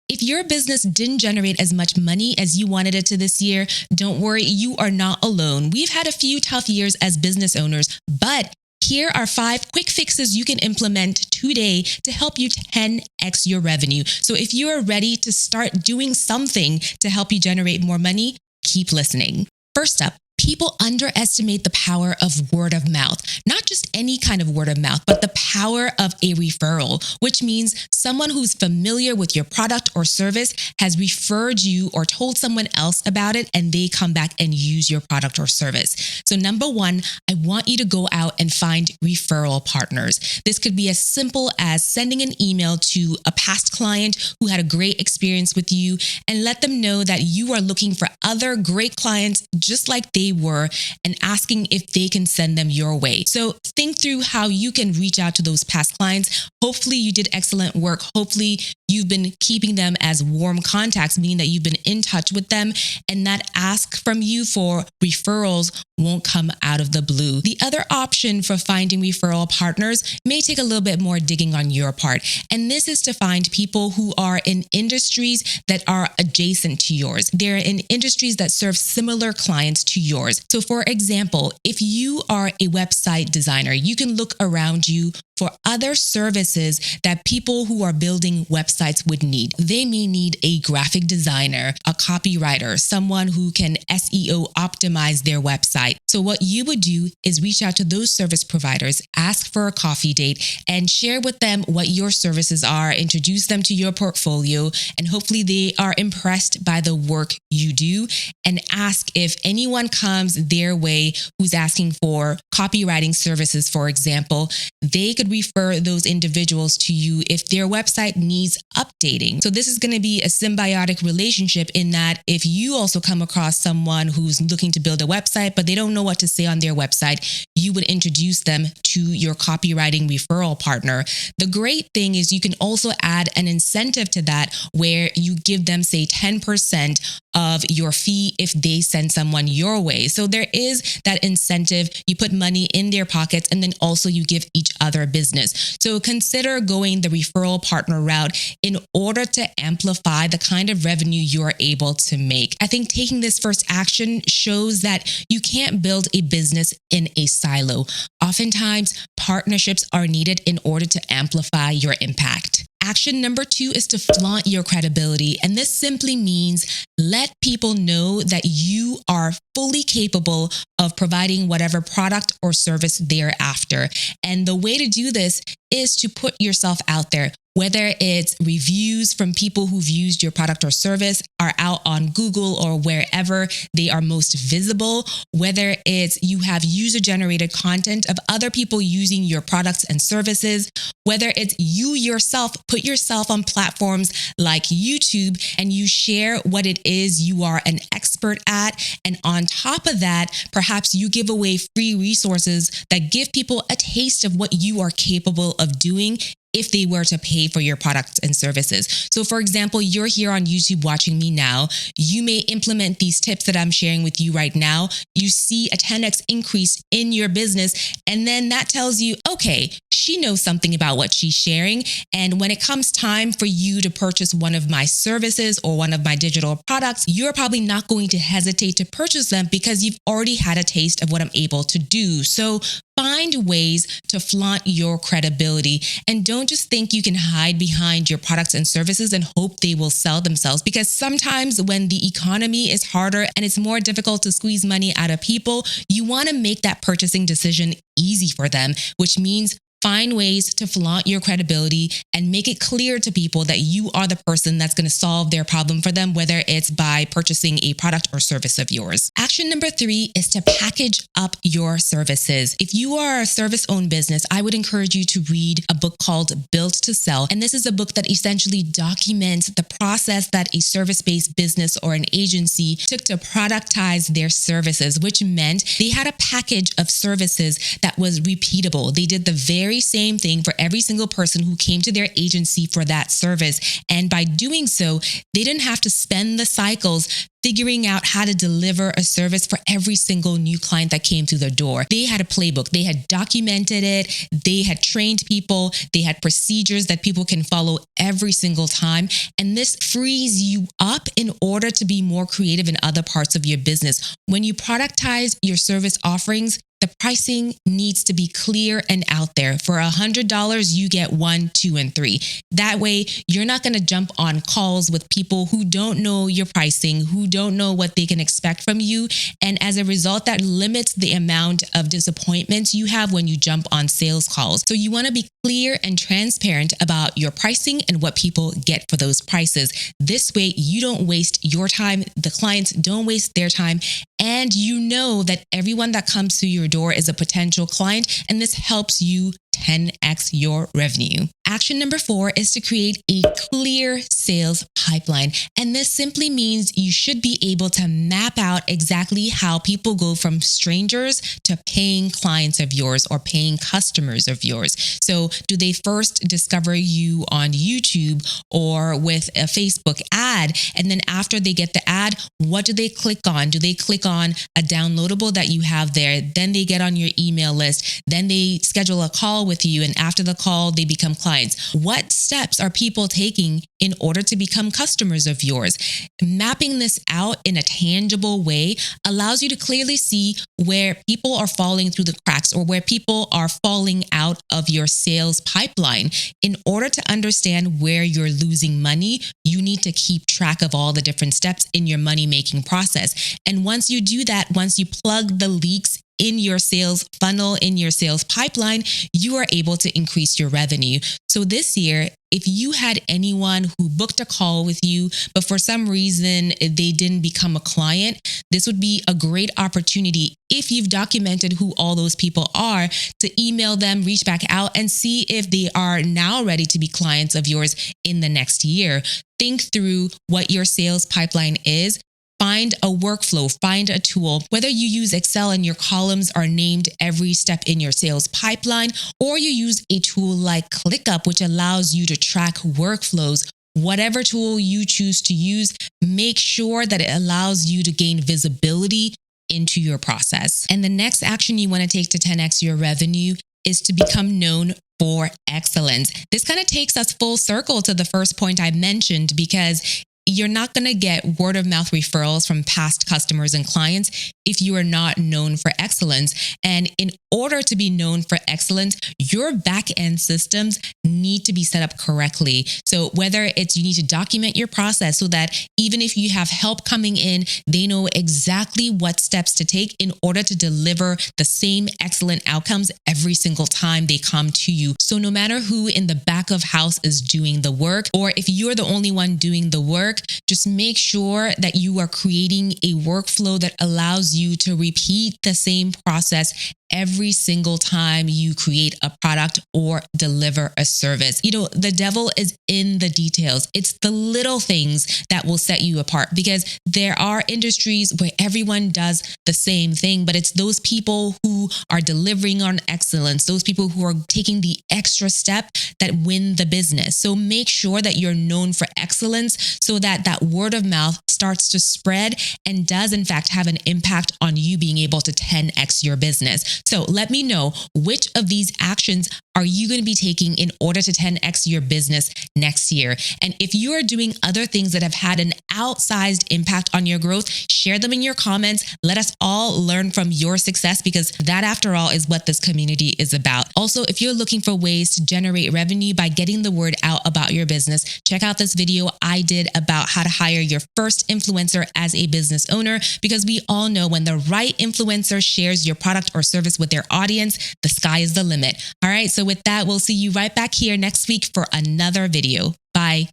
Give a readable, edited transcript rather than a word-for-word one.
If your business didn't generate as much money as you wanted it to this year, don't worry, you are not alone. We've had a few tough years as business owners, but here are 5 quick fixes you can implement today to help you 10x your revenue. So if you are ready to start doing something to help you generate more money, keep listening. First up, people underestimate the power of word of mouth. Not just any kind of word of mouth, but the power of a referral, which means someone who's familiar with your product or service has referred you or told someone else about it, and they come back and use your product or service. So number 1, I want you to go out and find referral partners. This could be as simple as sending an email to a past client who had a great experience with you and let them know that you are looking for other great clients just like they were, and asking if they can send them your way. So think through how you can reach out to those past clients. Hopefully you did excellent work. Hopefully you've been keeping them as warm contacts, meaning that you've been in touch with them, and that ask from you for referrals won't come out of the blue. The other option for finding referral partners may take a little bit more digging on your part. And this is to find people who are in industries that are adjacent to yours. They're in industries that serve similar clients to yours. So for example, if you are a website designer, you can look around you for other services that people who are building websites would need. They may need a graphic designer, a copywriter, someone who can SEO optimize their website. So what you would do is reach out to those service providers, ask for a coffee date, and share with them what your services are, introduce them to your portfolio, and hopefully they are impressed by the work you do, and ask if anyone comes their way who's asking for copywriting services, for example, they could refer those individuals to you if their website needs updating. So this is going to be a symbiotic relationship in that if you also come across someone who's looking to build a website, but they don't know what to say on their website, you would introduce them to your copywriting referral partner. The great thing is you can also add an incentive to that where you give them, say, 10% of your fee if they send someone your way. So there is that incentive. You put money in their pockets, and then also you give each other business. So consider going the referral partner route in order to amplify the kind of revenue you're able to make. I think taking this first action shows that you can't build a business in a silo. Oftentimes, partnerships are needed in order to amplify your impact. Action number 2 is to flaunt your credibility. And this simply means let people know that you are fully capable of providing whatever product or service they're after. And the way to do this is to put yourself out there. Whether it's reviews from people who've used your product or service are out on Google or wherever they are most visible, whether it's you have user-generated content of other people using your products and services, whether it's you yourself put yourself on platforms like YouTube and you share what it is you are an expert at. And on top of that, perhaps you give away free resources that give people a taste of what you are capable of doing if they were to pay for your products and services. So for example, you're here on YouTube watching me now. You may implement these tips that I'm sharing with you right now. You see a 10x increase in your business. And then that tells you, okay, she knows something about what she's sharing. And when it comes time for you to purchase one of my services or one of my digital products, you're probably not going to hesitate to purchase them because you've already had a taste of what I'm able to do. So find ways to flaunt your credibility, and don't just think you can hide behind your products and services and hope they will sell themselves, because sometimes when the economy is harder and it's more difficult to squeeze money out of people, you want to make that purchasing decision easy for them, which means find ways to flaunt your credibility and make it clear to people that you are the person that's going to solve their problem for them, whether it's by purchasing a product or service of yours. Action number 3 is to package up your services. If you are a service-owned business, I would encourage you to read a book called Built to Sell. And this is a book that essentially documents the process that a service-based business or an agency took to productize their services, which meant they had a package of services that was repeatable. They did the very very same thing for every single person who came to their agency for that service. And by doing so, they didn't have to spend the cycles figuring out how to deliver a service for every single new client that came through the door. They had a playbook. They had documented it. They had trained people. They had procedures that people can follow every single time. And this frees you up in order to be more creative in other parts of your business. When you productize your service offerings, the pricing needs to be clear and out there. For $100, you get 1, 2, and 3. That way, you're not going to jump on calls with people who don't know your pricing, who don't know what they can expect from you. And as a result, that limits the amount of disappointments you have when you jump on sales calls. So you want to be clear and transparent about your pricing and what people get for those prices. This way, you don't waste your time, the clients don't waste their time, and you know that everyone that comes through your door is a potential client, and this helps you 10x your revenue. Action number 4 is to create a clear sales pipeline. And this simply means you should be able to map out exactly how people go from strangers to paying clients of yours or paying customers of yours. So do they first discover you on YouTube or with a Facebook ad? And then after they get the ad, what do they click on? Do they click on a downloadable that you have there? Then they get on your email list. Then they schedule a call with you. And after the call, they become clients. What steps are people taking in order to become customers of yours? Mapping this out in a tangible way allows you to clearly see where people are falling through the cracks or where people are falling out of your sales pipeline. In order to understand where you're losing money, you need to keep track of all the different steps in your money-making process. And once you do that, once you plug the leaks in your sales funnel, in your sales pipeline, you are able to increase your revenue. So this year, if you had anyone who booked a call with you, but for some reason they didn't become a client, this would be a great opportunity, if you've documented who all those people are, to email them, reach back out, and see if they are now ready to be clients of yours in the next year. Think through what your sales pipeline is. Find a workflow, find a tool, whether you use Excel and your columns are named every step in your sales pipeline, or you use a tool like ClickUp, which allows you to track workflows. Whatever tool you choose to use, make sure that it allows you to gain visibility into your process. And the next action you want to take to 10x your revenue is to become known for excellence. This kind of takes us full circle to the first point I mentioned, because you're not going to get word of mouth referrals from past customers and clients if you are not known for excellence. And in order to be known for excellence, your back-end systems need to be set up correctly. So whether it's you need to document your process so that even if you have help coming in, they know exactly what steps to take in order to deliver the same excellent outcomes every single time they come to you. So no matter who in the back of house is doing the work, or if you're the only one doing the work, just make sure that you are creating a workflow that allows you to repeat the same process every single time you create a product or deliver a service. You know, the devil is in the details. It's the little things that will set you apart, because there are industries where everyone does the same thing, but it's those people who are delivering on excellence, those people who are taking the extra step that win the business. So make sure that you're known for excellence so that that word of mouth starts to spread and does in fact have an impact on you being able to 10x your business. So let me know, which of these actions are you going to be taking in order to 10x your business next year? And if you are doing other things that have had an outsized impact on your growth, share them in your comments. Let us all learn from your success, because that, after all, is what this community is about. Also, if you're looking for ways to generate revenue by getting the word out about your business, check out this video I did about how to hire your first influencer as a business owner, because we all know when the right influencer shares your product or service with their audience, the sky is the limit. All right, so with that, we'll see you right back here next week for another video. Bye.